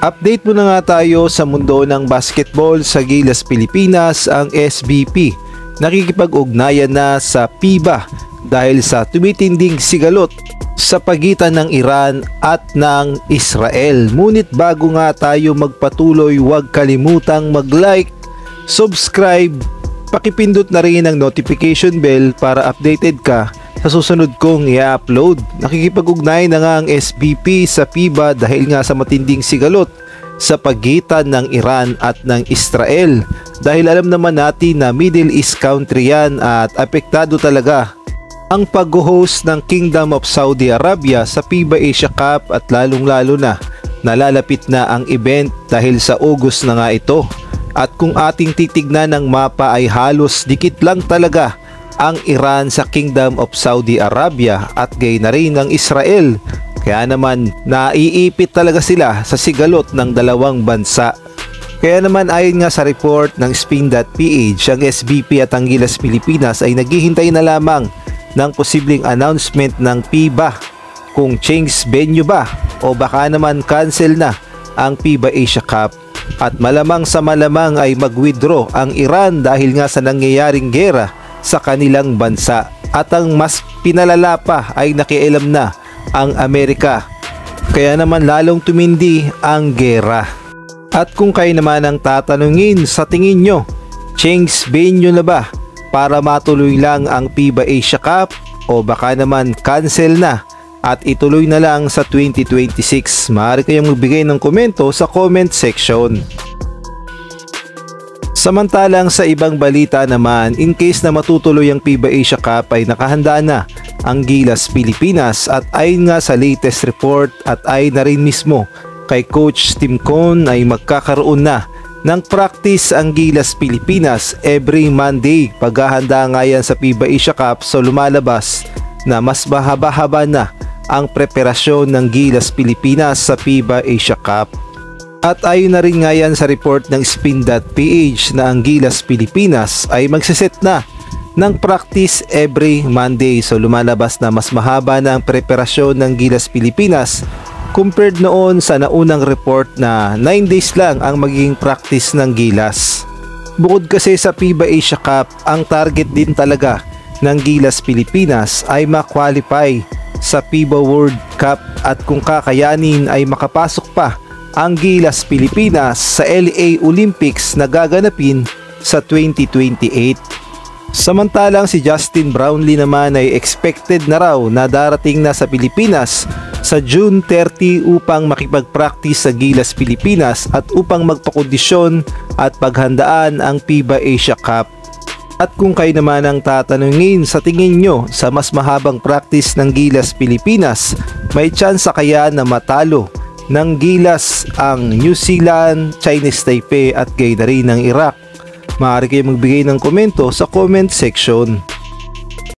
Update muna nga tayo sa mundo ng basketball sa Gilas Pilipinas. Ang SBP nakikipag-ugnayan na sa FIBA dahil sa tumitinding sigalot sa pagitan ng Iran at ng Israel. Ngunit bago nga tayo magpatuloy, huwag kalimutang mag-like, subscribe, pakipindot na rin ang notification bell para updated ka sa susunod kong i-upload. Nakikipag-ugnay na nga ang SBP sa FIBA dahil nga sa matinding sigalot sa pagitan ng Iran at ng Israel. Dahil alam naman natin na Middle East country yan at apektado talaga ang pag-host ng Kingdom of Saudi Arabia sa FIBA Asia Cup at lalong-lalo na nalalapit na ang event dahil sa August na nga ito. At kung ating titignan ng mapa ay halos dikit lang talaga ang Iran sa Kingdom of Saudi Arabia at gayon na rin ng Israel. Kaya naman naiipit talaga sila sa sigalot ng dalawang bansa. Kaya naman ayon nga sa report ng Spin.ph, ang SBP at ang Gilas Pilipinas ay naghihintay na lamang ng posibleng announcement ng FIBA kung change venue ba o baka naman cancel na ang FIBA Asia Cup. At malamang sa malamang ay mag-withdraw ang Iran dahil nga sa nangyayaring gera sa kanilang bansa. At ang mas pinalala pa ay nakialam na ang Amerika. Kaya naman lalong tumindi ang gera. At kung kayo naman ang tatanungin, sa tingin nyo, change venue na ba para matuloy lang ang FIBA Asia Cup o baka naman cancel na at ituloy na lang sa 2026? Maaari kayong magbigay ng komento sa comment section. Samantalang sa ibang balita naman, in case na matutuloy ang FIBA Asia Cup ay nakahanda na ang Gilas Pilipinas at ayon nga sa latest report at ayon na rin mismo kay Coach Tim Cone ay magkakaroon na ng practice ang Gilas Pilipinas every Monday. Paghahanda nga yan sa FIBA Asia Cup, so lumalabas na mas mahaba-haba na ang preparasyon ng Gilas Pilipinas sa FIBA Asia Cup. At ayon na rin nga yan sa report ng Spin.ph na ang Gilas Pilipinas ay magsiset na ng practice every Monday. So lumalabas na mas mahaba na ang preparasyon ng Gilas Pilipinas compared noon sa naunang report na 9 days lang ang magiging practice ng Gilas. Bukod kasi sa FIBA Asia Cup, ang target din talaga ng Gilas Pilipinas ay ma-qualify sa FIBA World Cup at kung kakayanin ay makapasok pa ang Gilas Pilipinas sa LA Olympics na gaganapin sa 2028. Samantalang si Justin Brownlee naman ay expected na raw na darating na sa Pilipinas sa June 30 upang makipag-practice sa Gilas Pilipinas at upang magpakondisyon at paghandaan ang FIBA Asia Cup. At kung kayo naman ang tatanungin, sa tingin nyo sa mas mahabang practice ng Gilas Pilipinas, may tsansa kaya na matalo ng Gilas ang New Zealand, Chinese Taipei at gayon na rin ng Iraq? Maaari kayo magbigay ng komento sa comment section.